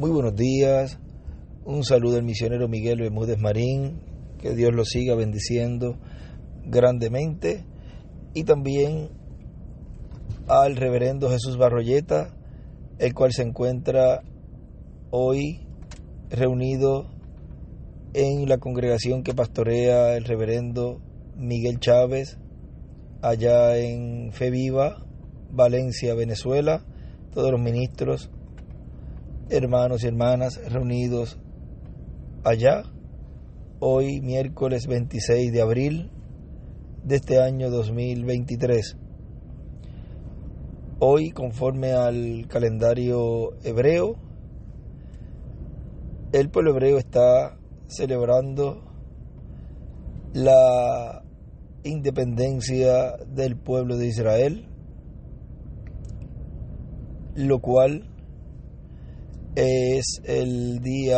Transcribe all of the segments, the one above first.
Muy buenos días, un saludo al misionero Miguel Bermúdez Marín, que Dios lo siga bendiciendo grandemente, y también al reverendo Jesús Barroyeta, el cual se encuentra hoy reunido en la congregación que pastorea el reverendo Miguel Chávez, allá en Fe Viva, Valencia, Venezuela. Todos los ministros, hermanos y hermanas reunidos allá, hoy miércoles 26 de abril de este año 2023. Hoy, conforme al calendario hebreo, el pueblo hebreo está celebrando la independencia del pueblo de Israel, lo cual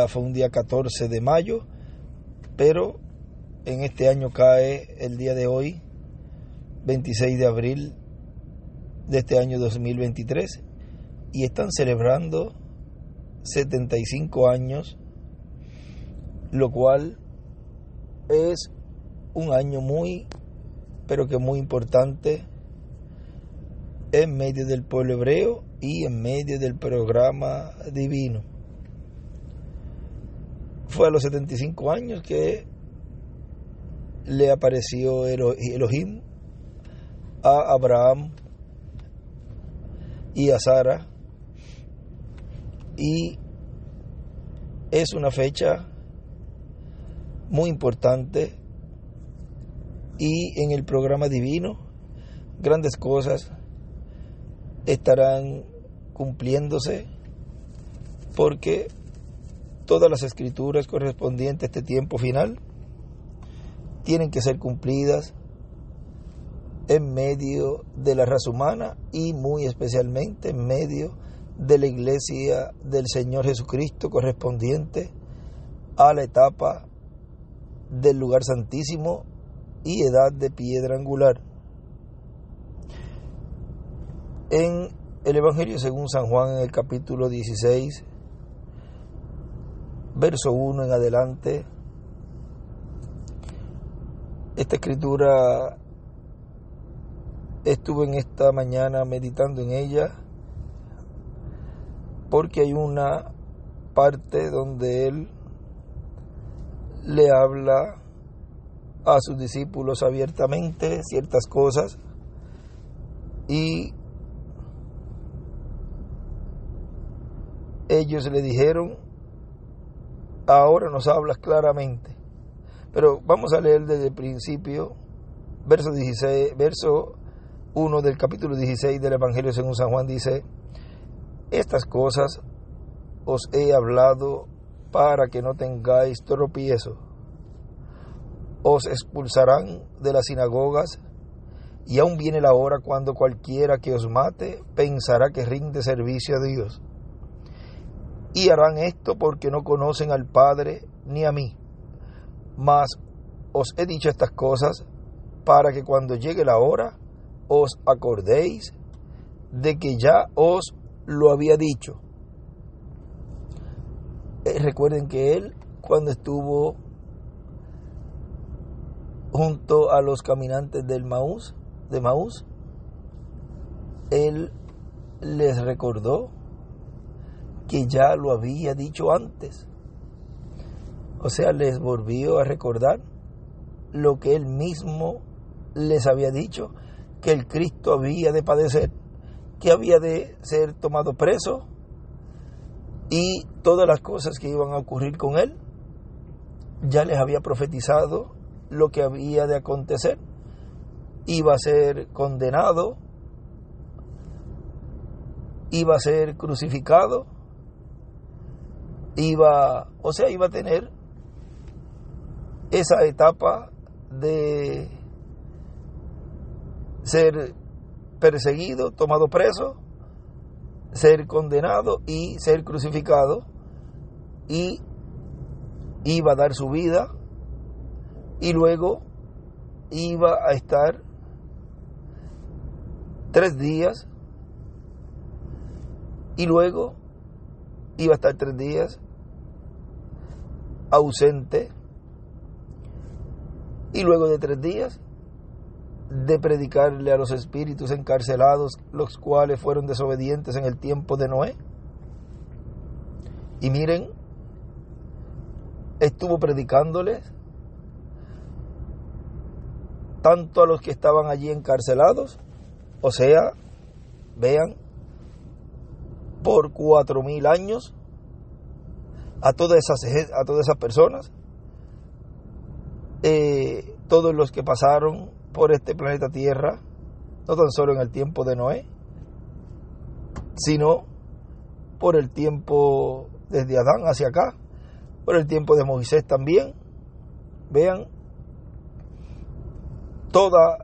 fue un día 14 de mayo, pero en este año cae el día de hoy, 26 de abril de este año 2023, y están celebrando 75 años, lo cual es un año pero que muy importante en medio del pueblo hebreo y en medio del programa divino. Fue a los 75 años que le apareció Elohim a Abraham y a Sara, y es una fecha muy importante, y en el programa divino grandes cosas estarán cumpliéndose, porque todas las escrituras correspondientes a este tiempo final tienen que ser cumplidas en medio de la raza humana, y muy especialmente en medio de la iglesia del Señor Jesucristo, correspondiente a la etapa del lugar santísimo y edad de piedra angular. En el Evangelio según San Juan, en el capítulo 16, verso 1 en adelante, esta escritura estuve en esta mañana meditando en ella, porque hay una parte donde él le habla a sus discípulos abiertamente ciertas cosas, y ellos le dijeron: ahora nos hablas claramente. Pero vamos a leer desde el principio, verso 1 del capítulo 16 del Evangelio según San Juan. Dice: estas cosas os he hablado para que no tengáis tropiezo. Os expulsarán de las sinagogas, y aún viene la hora cuando cualquiera que os mate pensará que rinde servicio a Dios. Y harán esto porque no conocen al Padre ni a mí. Mas os he dicho estas cosas para que cuando llegue la hora os acordéis de que ya os lo había dicho. Recuerden que él, cuando estuvo junto a los caminantes de Maús, él les recordó que ya lo había dicho antes. O sea, les volvió a recordar lo que él mismo les había dicho, que el Cristo había de padecer, que había de ser tomado preso, y todas las cosas que iban a ocurrir con él. Ya les había profetizado lo que había de acontecer. Iba a ser condenado, iba a ser crucificado, iba a tener esa etapa de ser perseguido, tomado preso, ser condenado y ser crucificado, y iba a dar su vida, y luego iba a estar 3 días, y luego iba a estar 3 días ausente, y luego de 3 días de predicarle a los espíritus encarcelados, los cuales fueron desobedientes en el tiempo de Noé. Y miren, estuvo predicándoles tanto a los que estaban allí encarcelados, o sea, vean, por 4,000 años, a todas esas personas, todos los que pasaron por este planeta Tierra, no tan solo en el tiempo de Noé, sino por el tiempo desde Adán hacia acá, por el tiempo de Moisés también. Vean, todas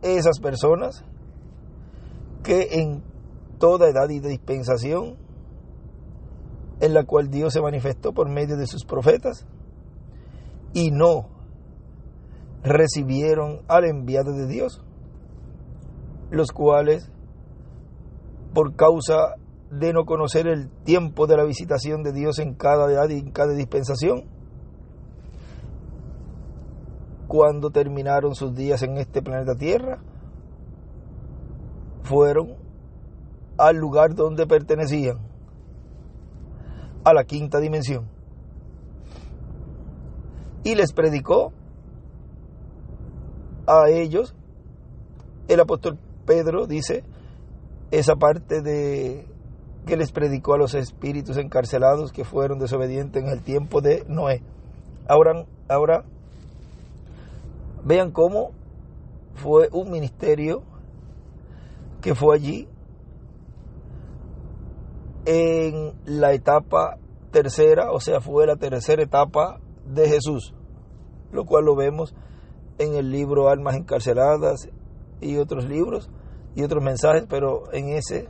esas personas que en toda edad y dispensación en la cual Dios se manifestó por medio de sus profetas y no recibieron al enviado de Dios, los cuales, por causa de no conocer el tiempo de la visitación de Dios en cada edad y en cada dispensación, cuando terminaron sus días en este planeta Tierra, fueron al lugar donde pertenecían, a la quinta dimensión, y les predicó a ellos. El apóstol Pedro dice esa parte de que les predicó a los espíritus encarcelados que fueron desobedientes en el tiempo de Noé. Ahora vean cómo fue un ministerio que fue allí en la etapa tercera, o sea, fue la tercera etapa de Jesús, lo cual lo vemos en el libro Almas Encarceladas y otros libros y otros mensajes, pero en ese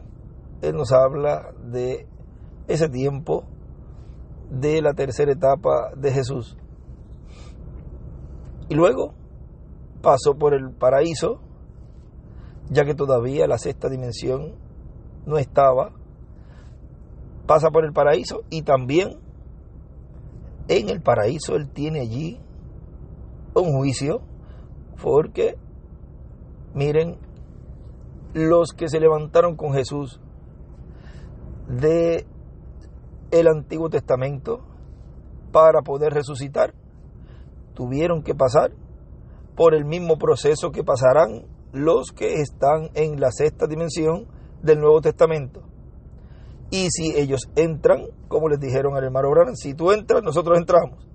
él nos habla de ese tiempo de la tercera etapa de Jesús. Y luego pasó por el paraíso, ya que todavía la sexta dimensión no estaba. Pasa por el paraíso y también en el paraíso él tiene allí un juicio, porque miren, los que se levantaron con Jesús de el Antiguo Testamento para poder resucitar, tuvieron que pasar por el mismo proceso que pasarán los que están en la sexta dimensión del Nuevo Testamento. Y si ellos entran, como les dijeron al hermano Branham, si tú entras, nosotros entramos.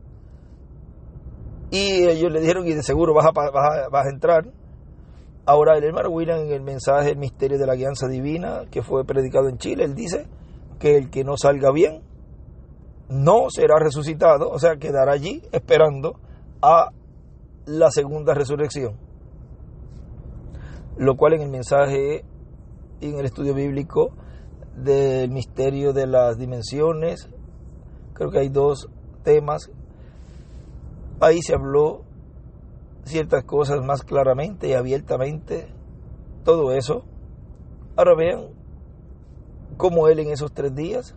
Y ellos le dijeron, y de seguro vas a entrar. Ahora el hermano William, en el mensaje El Misterio de la Guianza Divina, que fue predicado en Chile, él dice que el que no salga bien no será resucitado, o sea, quedará allí esperando a la segunda resurrección. Lo cual en el mensaje y en el estudio bíblico del misterio de las dimensiones, creo que hay 2 temas, ahí se habló ciertas cosas más claramente y abiertamente, todo eso. Ahora vean cómo él en esos 3 días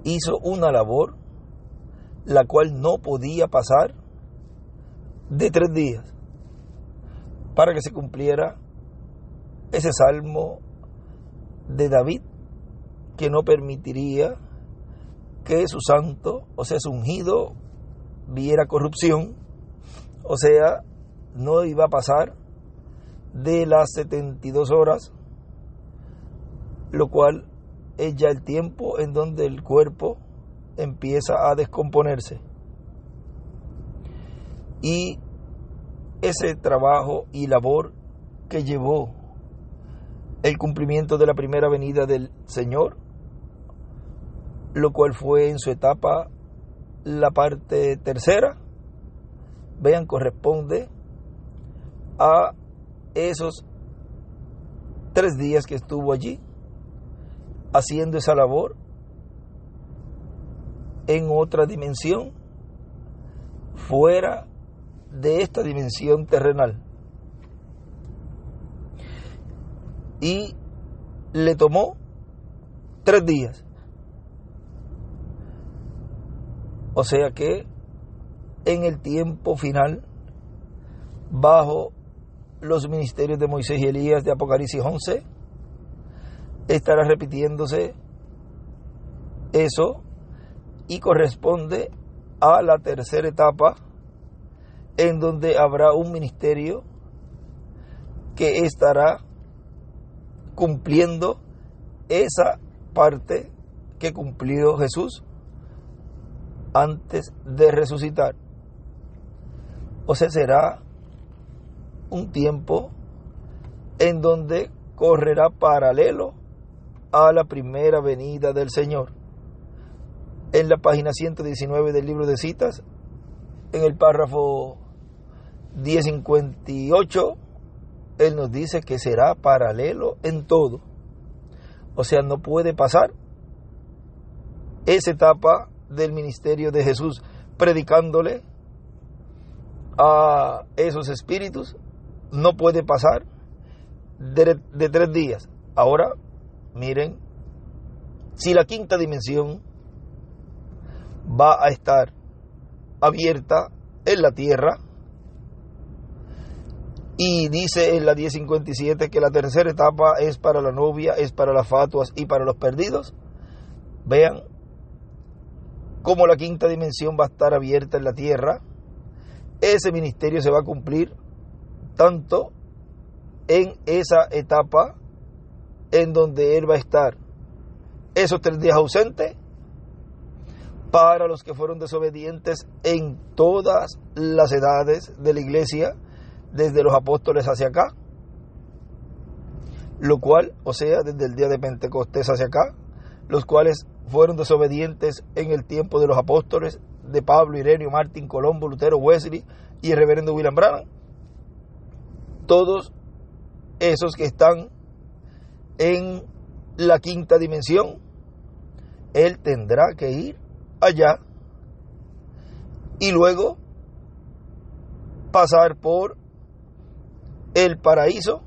hizo una labor la cual no podía pasar de 3 días, para que se cumpliera ese salmo de David, que no permitiría que su santo, o sea, su ungido, viera corrupción, o sea, no iba a pasar de las 72 horas, lo cual es ya el tiempo en donde el cuerpo empieza a descomponerse. Y ese trabajo y labor que llevó el cumplimiento de la primera venida del Señor, lo cual fue en su etapa la parte tercera, vean, corresponde a esos 3 días que estuvo allí haciendo esa labor en otra dimensión fuera de esta dimensión terrenal. Y le tomó 3 días. O sea que en el tiempo final, bajo los ministerios de Moisés y Elías de Apocalipsis 11, estará repitiéndose eso y corresponde a la tercera etapa, en donde habrá un ministerio que estará cumpliendo esa parte que cumplió Jesús antes de resucitar. O sea, será un tiempo en donde correrá paralelo a la primera venida del Señor. En la página 119 del libro de citas, en el párrafo 1058, él nos dice que será paralelo en todo. O sea, no puede pasar esa etapa del ministerio de Jesús predicándole a esos espíritus, no puede pasar de 3 días. Ahora, miren, si la quinta dimensión va a estar abierta en la tierra, y dice en la 1057 que la tercera etapa es para la novia, es para las fatuas y para los perdidos, vean cómo la quinta dimensión va a estar abierta en la tierra. Ese ministerio se va a cumplir tanto en esa etapa en donde él va a estar esos 3 días ausentes, para los que fueron desobedientes en todas las edades de la iglesia, desde los apóstoles hacia acá, lo cual, o sea, desde el día de Pentecostés hacia acá, los cuales fueron desobedientes en el tiempo de los apóstoles, de Pablo, Ireneo, Martín, Colombo, Lutero, Wesley y el reverendo William Branham. Todos esos que están en la quinta dimensión, él tendrá que ir allá y luego pasar por el paraíso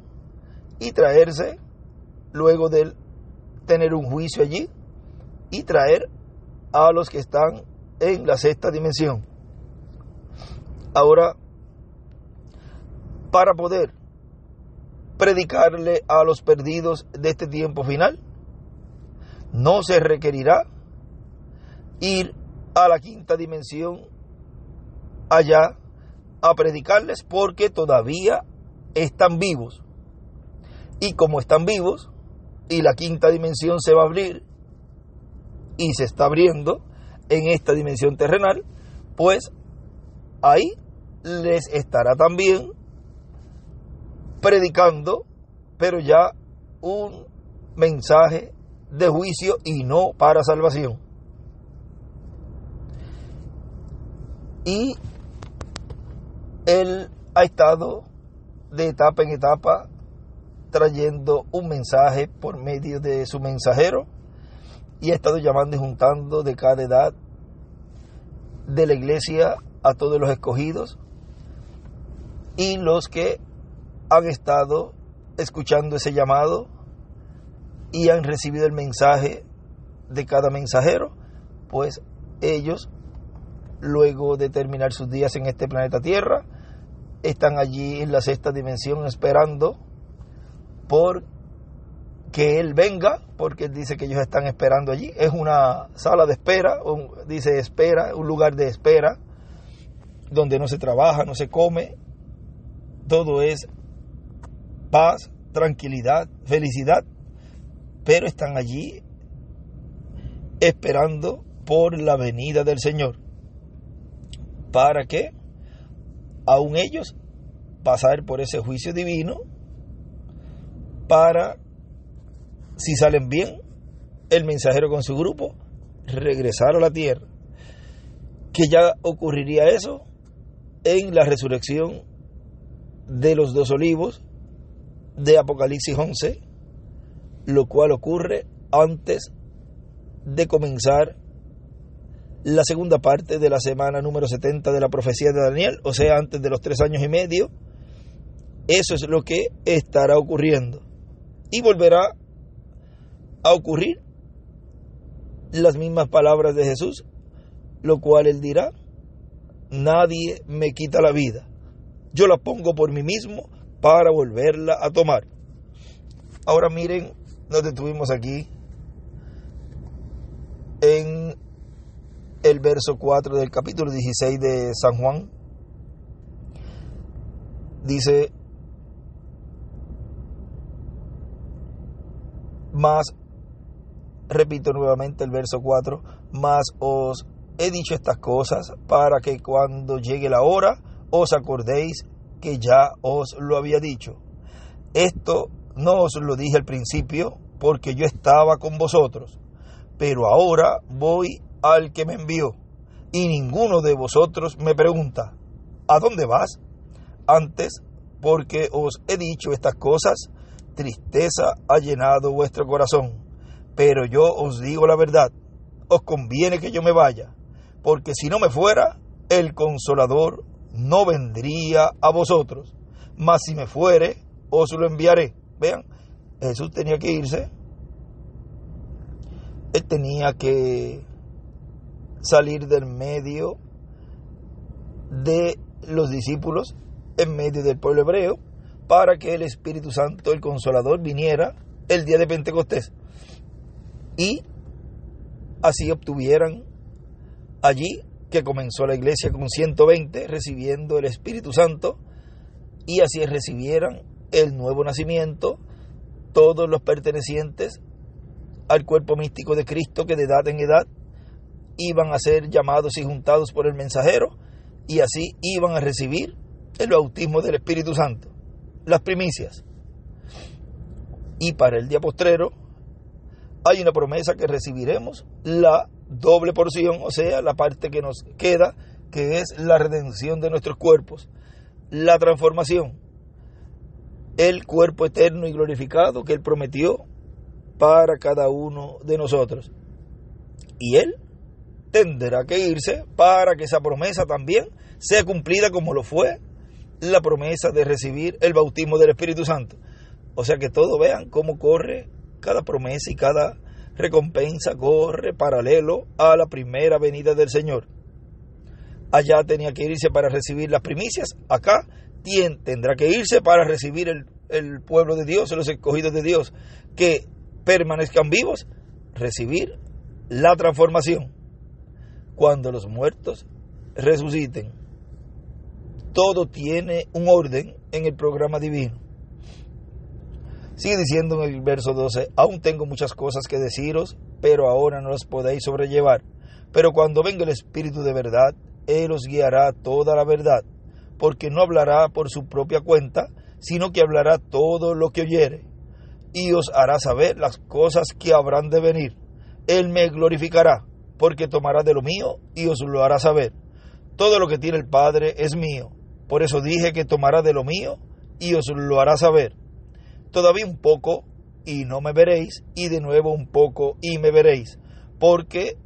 y traerse, luego de tener un juicio allí, y traer a los que están en la sexta dimensión. Ahora, para poder predicarle a los perdidos de este tiempo final, no se requerirá ir a la quinta dimensión allá a predicarles, porque todavía están vivos. Y como están vivos y la quinta dimensión se va a abrir y se está abriendo en esta dimensión terrenal, pues ahí les estará también predicando, pero ya un mensaje de juicio y no para salvación. Y él ha estado de etapa en etapa trayendo un mensaje por medio de su mensajero, y ha estado llamando y juntando de cada edad de la iglesia a todos los escogidos y los que han estado escuchando ese llamado y han recibido el mensaje de cada mensajero, pues ellos, luego de terminar sus días en este planeta Tierra, están allí en la sexta dimensión esperando por que él venga, porque él dice que ellos están esperando allí. Es una sala de espera, dice espera, un lugar de espera, donde no se trabaja, no se come, todo es paz, tranquilidad, felicidad, pero están allí esperando por la venida del Señor, para que aún ellos pasar por ese juicio divino, para, si salen bien, el mensajero con su grupo, regresar a la tierra. Que ya ocurriría eso en la resurrección de los 2 olivos de Apocalipsis 11, lo cual ocurre antes de comenzar la segunda parte de la semana número 70 de la profecía de Daniel, o sea, antes de los 3 años y medio. Eso es lo que estará ocurriendo. Y volverá a ocurrir las mismas palabras de Jesús: lo cual él dirá: nadie me quita la vida, yo la pongo por mí mismo para volverla a tomar. Ahora miren, nos detuvimos aquí en el verso 4 del capítulo 16 de San Juan. Dice: más, repito nuevamente el verso 4, más os he dicho estas cosas para que cuando llegue la hora os acordéis que ya os lo había dicho. Esto no os lo dije al principio porque yo estaba con vosotros, pero ahora voy al que me envió y ninguno de vosotros me pregunta: ¿a dónde vas? Antes, porque os he dicho estas cosas, tristeza ha llenado vuestro corazón. Pero yo os digo la verdad, os conviene que yo me vaya, porque si no me fuera, el Consolador no vendría a vosotros, mas si me fuere, os lo enviaré. Vean, Jesús tenía que irse, él tenía que salir del medio de los discípulos, en medio del pueblo hebreo, para que el Espíritu Santo, el Consolador, viniera el día de Pentecostés y así obtuvieran allí, que comenzó la iglesia con 120 recibiendo el Espíritu Santo, y así recibieran el nuevo nacimiento todos los pertenecientes al cuerpo místico de Cristo, que de edad en edad iban a ser llamados y juntados por el mensajero, y así iban a recibir el bautismo del Espíritu Santo, las primicias. Y para el día postrero hay una promesa que recibiremos la doble porción, o sea, la parte que nos queda, que es la redención de nuestros cuerpos, la transformación, el cuerpo eterno y glorificado que Él prometió para cada uno de nosotros. Y Él tendrá que irse para que esa promesa también sea cumplida, como lo fue la promesa de recibir el bautismo del Espíritu Santo. O sea que todos vean cómo corre cada promesa y cada recompensa, corre paralelo a la primera venida del Señor. Allá tenía que irse para recibir las primicias, acá tendrá que irse para recibir el pueblo de Dios, los escogidos de Dios, que permanezcan vivos, recibir la transformación. Cuando los muertos resuciten, todo tiene un orden en el programa divino. Sigue diciendo en el verso 12: aún tengo muchas cosas que deciros, pero ahora no las podéis sobrellevar. Pero cuando venga el Espíritu de verdad, Él os guiará a toda la verdad, porque no hablará por su propia cuenta, sino que hablará todo lo que oyere, y os hará saber las cosas que habrán de venir. Él me glorificará, porque tomará de lo mío y os lo hará saber. Todo lo que tiene el Padre es mío. Por eso dije que tomará de lo mío y os lo hará saber. Todavía un poco y no me veréis, y de nuevo un poco y me veréis, porque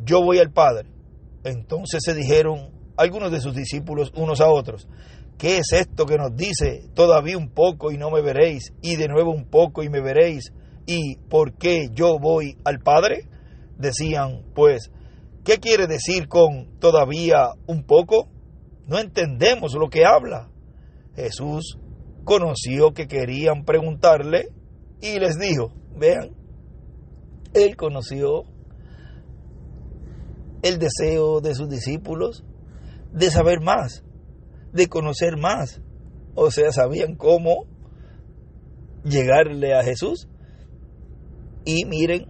yo voy al Padre. Entonces se dijeron algunos de sus discípulos unos a otros: ¿qué es esto que nos dice, todavía un poco y no me veréis, y de nuevo un poco y me veréis, y por qué yo voy al Padre? Decían pues: ¿qué quiere decir con todavía un poco? No entendemos lo que habla. Jesús conoció que querían preguntarle y les dijo, vean, Él conoció el deseo de sus discípulos de saber más, de conocer más. O sea, sabían cómo llegarle a Jesús, y miren,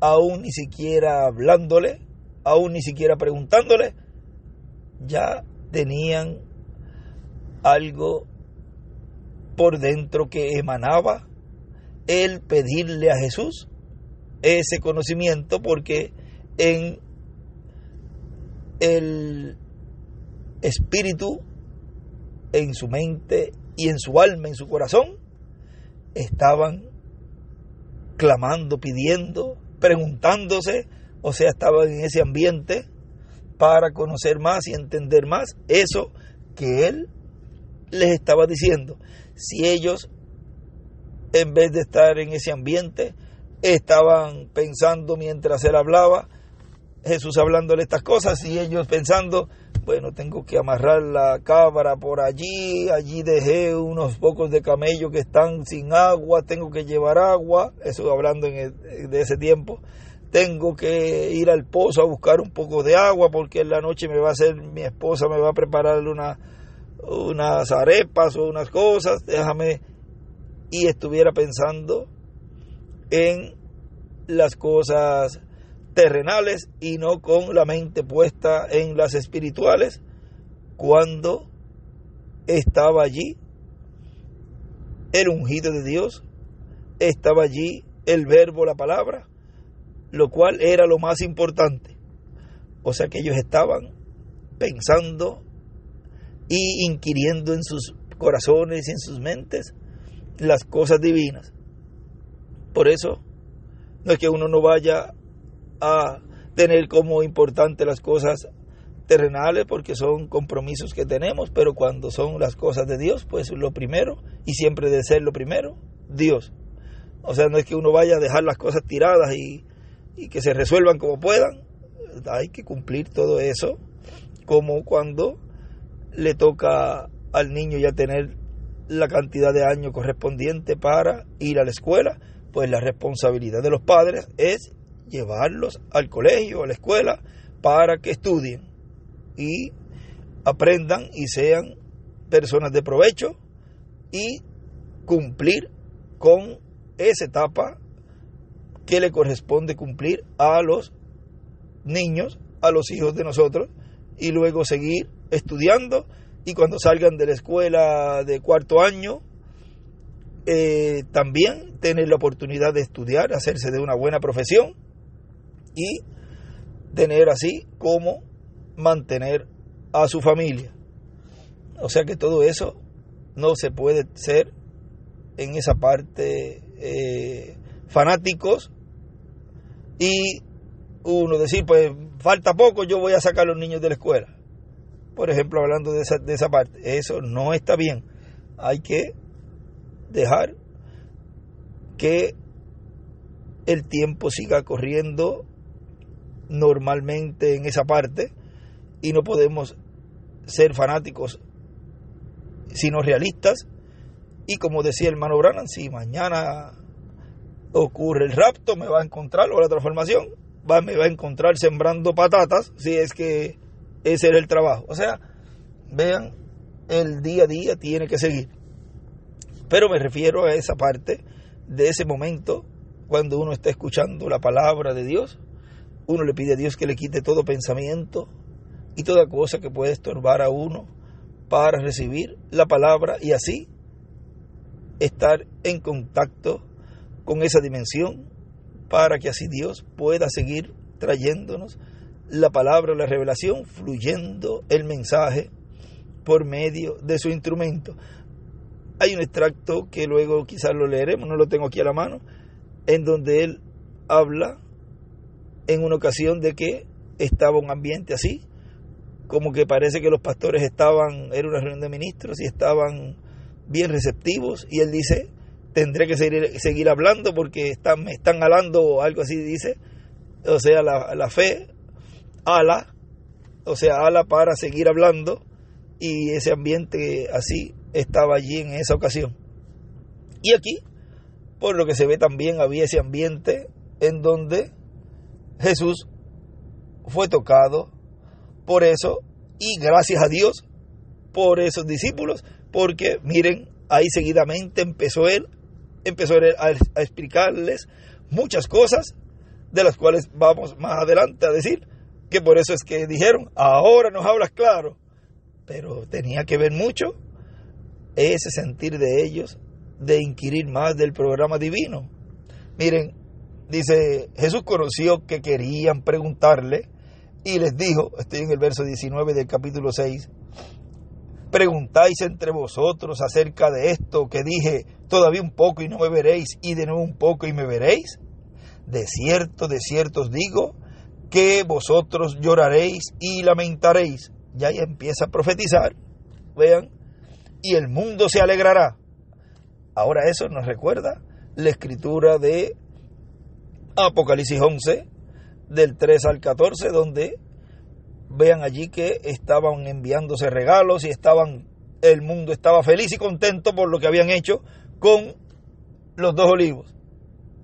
aún ni siquiera hablándole, aún ni siquiera preguntándole, ya tenían algo por dentro que emanaba el pedirle a Jesús ese conocimiento, porque en el espíritu, en su mente y en su alma, en su corazón, estaban clamando, pidiendo, preguntándose, o sea, estaban en ese ambiente para conocer más y entender más eso que Él les estaba diciendo. Si ellos, en vez de estar en ese ambiente, estaban pensando mientras Él hablaba, Jesús hablándole estas cosas y ellos pensando, bueno, tengo que amarrar la cabra por allí dejé unos pocos de camello que están sin agua, tengo que llevar agua, eso hablando de ese tiempo, tengo que ir al pozo a buscar un poco de agua porque en la noche mi esposa me va a preparar unas arepas o unas cosas, y estuviera pensando en las cosas terrenales y no con la mente puesta en las espirituales, cuando estaba allí el ungido de Dios, estaba allí el verbo, la palabra, lo cual era lo más importante. O sea que ellos estaban pensando y inquiriendo en sus corazones y en sus mentes las cosas divinas. Por eso no es que uno no vaya a tener como importante las cosas terrenales, porque son compromisos que tenemos, pero cuando son las cosas de Dios, pues lo primero, y siempre debe ser lo primero, Dios. O sea, no es que uno vaya a dejar las cosas tiradas y que se resuelvan como puedan. Hay que cumplir todo eso, como cuando le toca al niño ya tener la cantidad de años correspondiente para ir a la escuela, pues la responsabilidad de los padres es llevarlos al colegio, a la escuela, para que estudien y aprendan y sean personas de provecho y cumplir con esa etapa que le corresponde cumplir a los niños, a los hijos de nosotros, y luego seguir estudiando, y cuando salgan de la escuela de cuarto año, también tener la oportunidad de estudiar, hacerse de una buena profesión y tener así como mantener a su familia. O sea que todo eso no se puede ser en esa parte fanáticos y uno decir, pues falta poco, yo voy a sacar a los niños de la escuela. Por ejemplo, hablando de esa parte, eso no está bien. Hay que dejar que el tiempo siga corriendo normalmente en esa parte, y no podemos ser fanáticos sino realistas. Y como decía el hermano Branham, si mañana ocurre el rapto, me va a encontrar, o la transformación, me va a encontrar sembrando patatas, si es que ese era el trabajo. O sea, vean, el día a día tiene que seguir. Pero me refiero a esa parte de ese momento cuando uno está escuchando la palabra de Dios. Uno le pide a Dios que le quite todo pensamiento y toda cosa que puede estorbar a uno para recibir la palabra y así estar en contacto con esa dimensión, para que así Dios pueda seguir trayéndonos la palabra, la revelación, fluyendo el mensaje por medio de su instrumento. Hay un extracto que luego quizás lo leeremos, no lo tengo aquí a la mano, en donde él habla en una ocasión de que estaba un ambiente así, como que parece que los pastores era una reunión de ministros y estaban bien receptivos, y él dice, tendré que seguir hablando porque me están alando, o algo así dice, o sea, la fe ala para seguir hablando, y ese ambiente así estaba allí en esa ocasión. Y aquí, por lo que se ve también, había ese ambiente en donde Jesús fue tocado por eso, y gracias a Dios por esos discípulos, porque miren, ahí seguidamente empezó él a explicarles muchas cosas, de las cuales vamos más adelante a decir, que por eso es que dijeron, ahora nos hablas claro. Pero tenía que ver mucho ese sentir de ellos de inquirir más del programa divino. Miren, dice, Jesús conoció que querían preguntarle y les dijo, estoy en el verso 19 del capítulo 6, preguntáis entre vosotros acerca de esto que dije, todavía un poco y no me veréis, y de nuevo un poco y me veréis. De cierto os digo, que vosotros lloraréis y lamentaréis. Ya empieza a profetizar, vean, y el mundo se alegrará. Ahora eso nos recuerda la escritura de Apocalipsis 11, del 3 al 14, donde vean allí que estaban enviándose regalos y el mundo estaba feliz y contento por lo que habían hecho con los 2 olivos.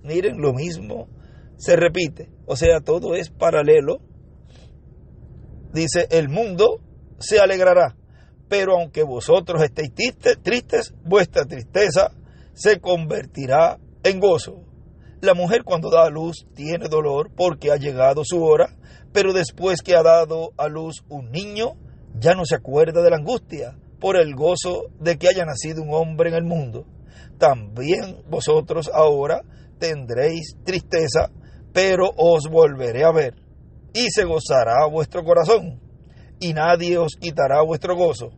Miren, lo mismo se repite, o sea, todo es paralelo. Dice, el mundo se alegrará, pero aunque vosotros estéis tristes, vuestra tristeza se convertirá en gozo. La mujer cuando da a luz tiene dolor porque ha llegado su hora, pero después que ha dado a luz un niño, ya no se acuerda de la angustia por el gozo de que haya nacido un hombre en el mundo. También vosotros ahora tendréis tristeza, pero os volveré a ver, y se gozará vuestro corazón, y nadie os quitará vuestro gozo.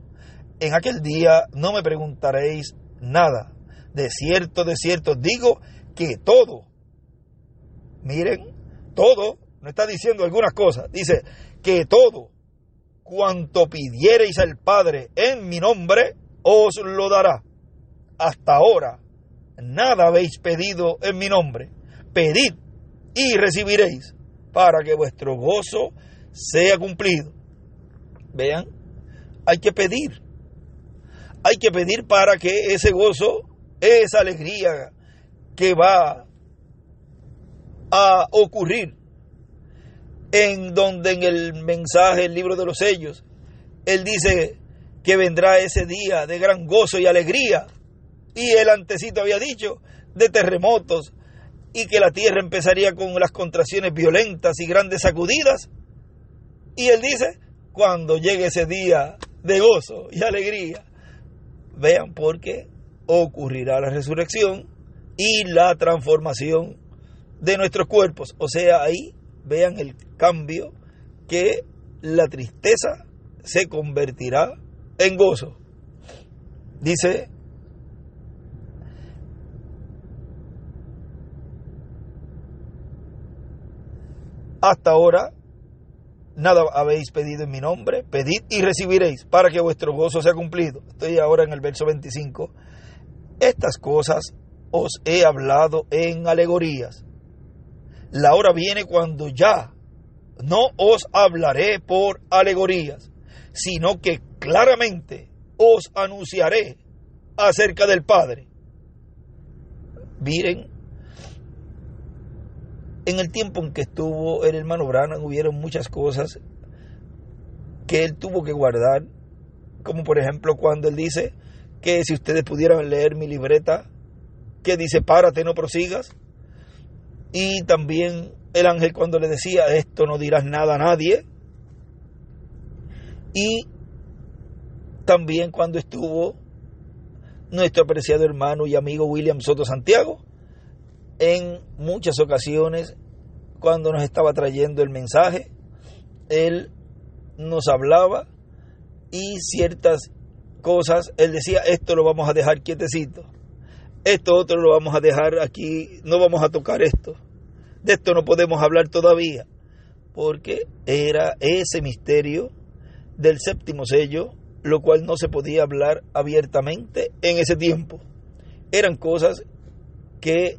En aquel día no me preguntaréis nada. De cierto digo que todo, miren, todo, no está diciendo algunas cosas, dice que todo cuanto pidiereis al Padre en mi nombre, os lo dará. Hasta ahora nada habéis pedido en mi nombre. Pedid y recibiréis, para que vuestro gozo sea cumplido. Vean, hay que pedir para que ese gozo, esa alegría que va a ocurrir, en donde en el mensaje, el libro de los sellos, él dice que vendrá ese día de gran gozo y alegría, y el antecito había dicho de terremotos, y que la tierra empezaría con las contracciones violentas y grandes sacudidas, y él dice, cuando llegue ese día de gozo y alegría, vean, porque ocurrirá la resurrección y la transformación de nuestros cuerpos. O sea, ahí vean el cambio, que la tristeza se convertirá en gozo. Dice, hasta ahora nada habéis pedido en mi nombre, pedid y recibiréis, para que vuestro gozo sea cumplido. Estoy ahora en el verso 25. Estas cosas os he hablado en alegorías. La hora viene cuando ya no os hablaré por alegorías, sino que claramente os anunciaré acerca del Padre. Miren, en el tiempo en que estuvo el hermano Branham, hubieron muchas cosas que él tuvo que guardar, como por ejemplo cuando él dice que si ustedes pudieran leer mi libreta, que dice, párate, no prosigas. Y también el ángel cuando le decía, esto no dirás nada a nadie. Y también cuando estuvo nuestro apreciado hermano y amigo William Soto Santiago, en muchas ocasiones, cuando nos estaba trayendo el mensaje, él nos hablaba y ciertas cosas, él decía, esto lo vamos a dejar quietecito, esto otro lo vamos a dejar aquí, no vamos a tocar esto, de esto no podemos hablar todavía, porque era ese misterio del séptimo sello, lo cual no se podía hablar abiertamente en ese tiempo. Eran cosas que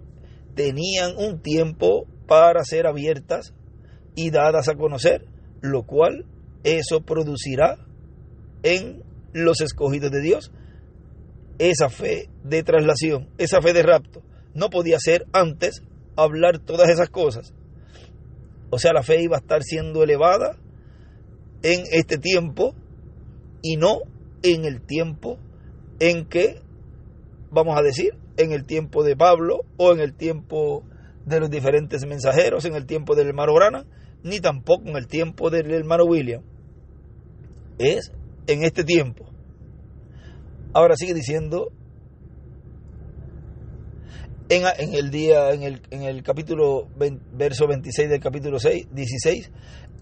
tenían un tiempo para ser abiertas y dadas a conocer, lo cual eso producirá en los escogidos de Dios esa fe de traslación, esa fe de rapto. No podía ser antes hablar todas esas cosas. O sea, la fe iba a estar siendo elevada en este tiempo y no en el tiempo en que, vamos a decir, en el tiempo de Pablo o en el tiempo de los diferentes mensajeros, en el tiempo del hermano Branham, ni tampoco en el tiempo del hermano William. Es en este tiempo. Ahora sigue diciendo, en el capítulo, verso 26 del capítulo 16,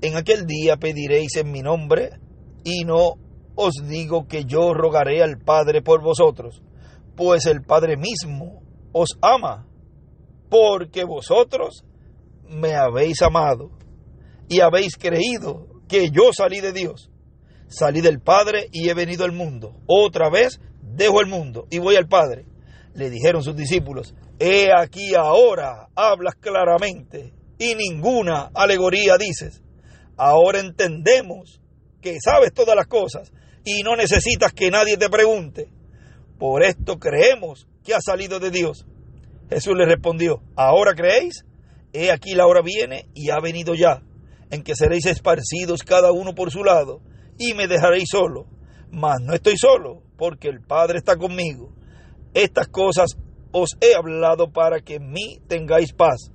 en aquel día pediréis en mi nombre, y no os digo que yo rogaré al Padre por vosotros, pues el Padre mismo os ama, porque vosotros me habéis amado y habéis creído que yo salí de Dios. Salí del Padre y he venido al mundo. Otra vez dejo el mundo y voy al Padre. Le dijeron sus discípulos, he aquí ahora hablas claramente y ninguna alegoría dices. Ahora entendemos que sabes todas las cosas y no necesitas que nadie te pregunte. Por esto creemos que ha salido de Dios. Jesús le respondió, ¿ahora creéis? He aquí la hora viene y ha venido ya, en que seréis esparcidos cada uno por su lado, y me dejaréis solo. Mas no estoy solo, porque el Padre está conmigo. Estas cosas os he hablado para que en mí tengáis paz.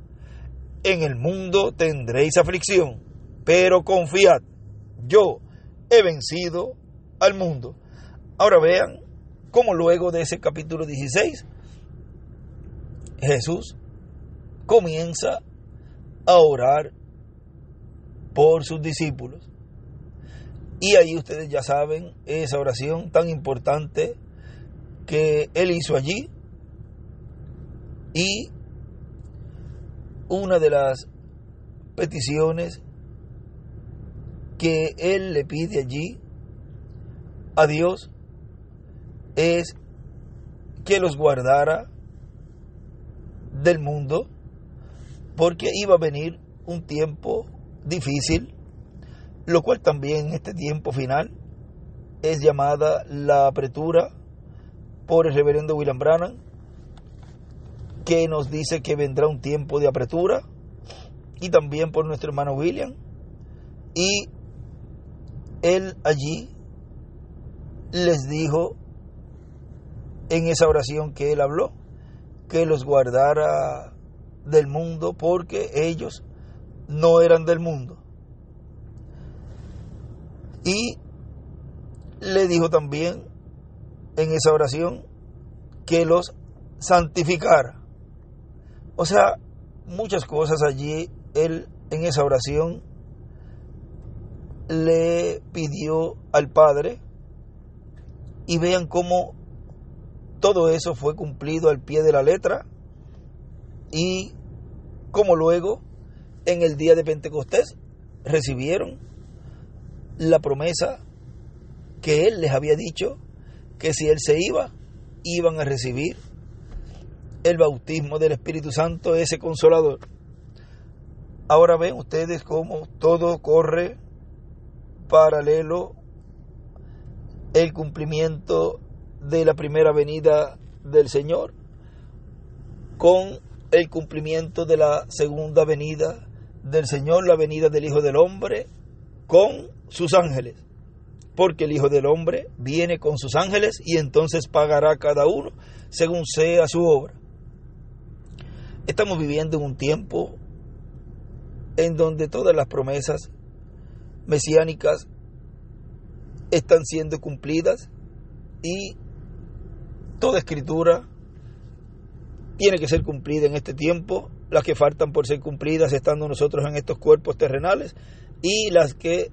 En el mundo tendréis aflicción, pero confiad, yo he vencido al mundo. Ahora vean cómo luego de ese capítulo 16, Jesús comienza a orar por sus discípulos. Y ahí ustedes ya saben esa oración tan importante que él hizo allí. Y una de las peticiones que él le pide allí a Dios es que los guardara del mundo, porque iba a venir un tiempo difícil, lo cual también en este tiempo final es llamada la apretura por el reverendo William Branham, que nos dice que vendrá un tiempo de apretura, y también por nuestro hermano William. Y él allí les dijo en esa oración que él habló, que los guardara del mundo, porque ellos no eran del mundo. Y le dijo también en esa oración que los santificara. O sea, muchas cosas allí él en esa oración le pidió al Padre, y vean cómo todo eso fue cumplido al pie de la letra, y cómo luego en el día de Pentecostés recibieron la promesa que él les había dicho, que si él se iba, iban a recibir el bautismo del Espíritu Santo, ese consolador. Ahora ven ustedes cómo todo corre paralelo el cumplimiento de la primera venida del Señor con el cumplimiento de la segunda venida del Señor, la venida del Hijo del Hombre con sus ángeles, porque el Hijo del Hombre viene con sus ángeles y entonces pagará cada uno según sea su obra. Estamos viviendo en un tiempo en donde todas las promesas mesiánicas están siendo cumplidas, y toda escritura tiene que ser cumplida en este tiempo, las que faltan por ser cumplidas estando nosotros en estos cuerpos terrenales, y las que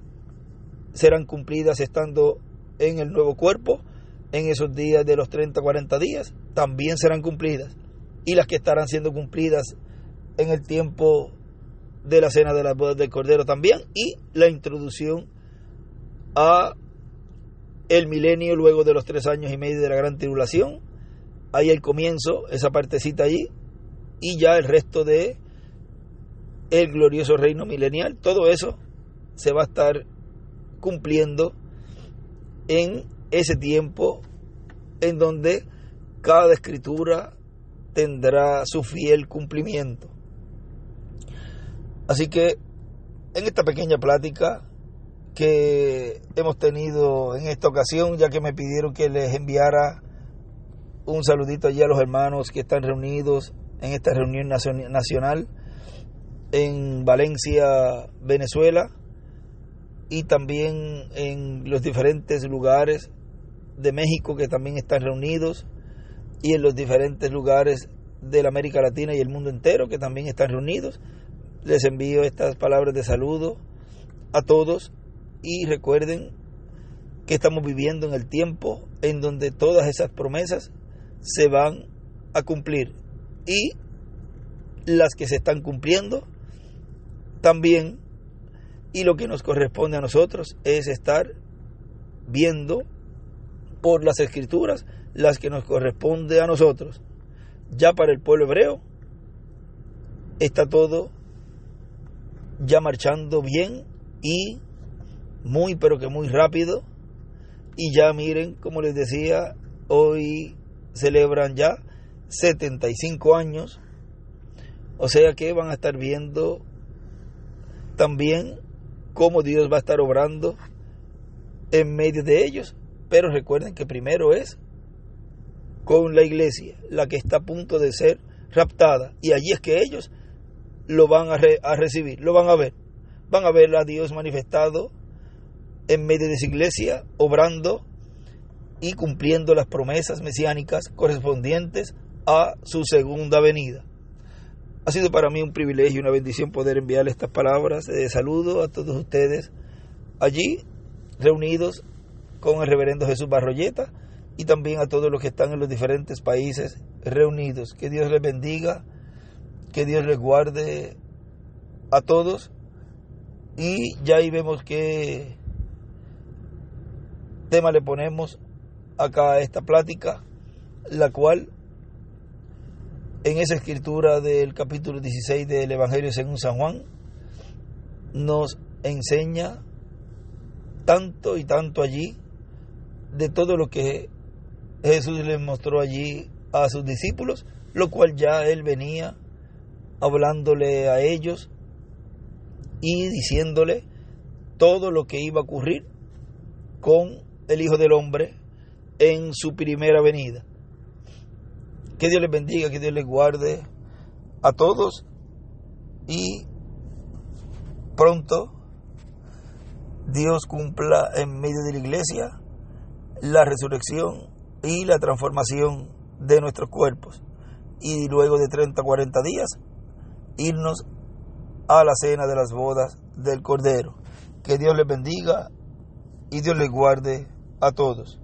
serán cumplidas estando en el nuevo cuerpo, en esos días de los 30-40 días, también serán cumplidas, y las que estarán siendo cumplidas en el tiempo de la cena de las bodas del Cordero también, y la introducción a el milenio luego de los 3 años y medio de la gran tribulación. Ahí el comienzo, esa partecita allí, y ya el resto de el glorioso reino milenial. Todo eso se va a estar cumpliendo en ese tiempo en donde cada escritura tendrá su fiel cumplimiento. Así que en esta pequeña plática que hemos tenido en esta ocasión, ya que me pidieron que les enviara un saludito allí a los hermanos que están reunidos en esta reunión nacional en Valencia, Venezuela, y también en los diferentes lugares de México que también están reunidos, y en los diferentes lugares de la América Latina y el mundo entero que también están reunidos. Les envío estas palabras de saludo a todos, y recuerden que estamos viviendo en el tiempo en donde todas esas promesas se van a cumplir, y las que se están cumpliendo también, y lo que nos corresponde a nosotros es estar viendo por las escrituras las que nos corresponde a nosotros. Ya para el pueblo hebreo está todo ya marchando bien y muy pero que muy rápido. Y ya miren, como les decía, hoy celebran ya 75 años, o sea que van a estar viendo también cómo Dios va a estar obrando en medio de ellos. Pero recuerden que primero es con la iglesia, la que está a punto de ser raptada, y allí es que ellos lo van a recibir, lo van a ver a Dios manifestado en medio de su iglesia, obrando y cumpliendo las promesas mesiánicas correspondientes a su segunda venida. Ha sido para mí un privilegio y una bendición poder enviarles estas palabras de saludo a todos ustedes allí reunidos con el reverendo Jesús Barroyeta, y también a todos los que están en los diferentes países reunidos. Que Dios les bendiga, que Dios les guarde a todos, y ya ahí vemos qué tema le ponemos acá a esta plática, la cual en esa escritura del capítulo 16 del Evangelio según San Juan nos enseña tanto y tanto allí de todo lo que Jesús les mostró allí a sus discípulos, lo cual ya él venía hablándole a ellos y diciéndole todo lo que iba a ocurrir con el Hijo del Hombre en su primera venida. Que Dios les bendiga, que Dios les guarde a todos, y pronto Dios cumpla en medio de la iglesia la resurrección y la transformación de nuestros cuerpos, y luego de 30-40 días irnos a la cena de las bodas del Cordero. Que Dios les bendiga y Dios les guarde a todos.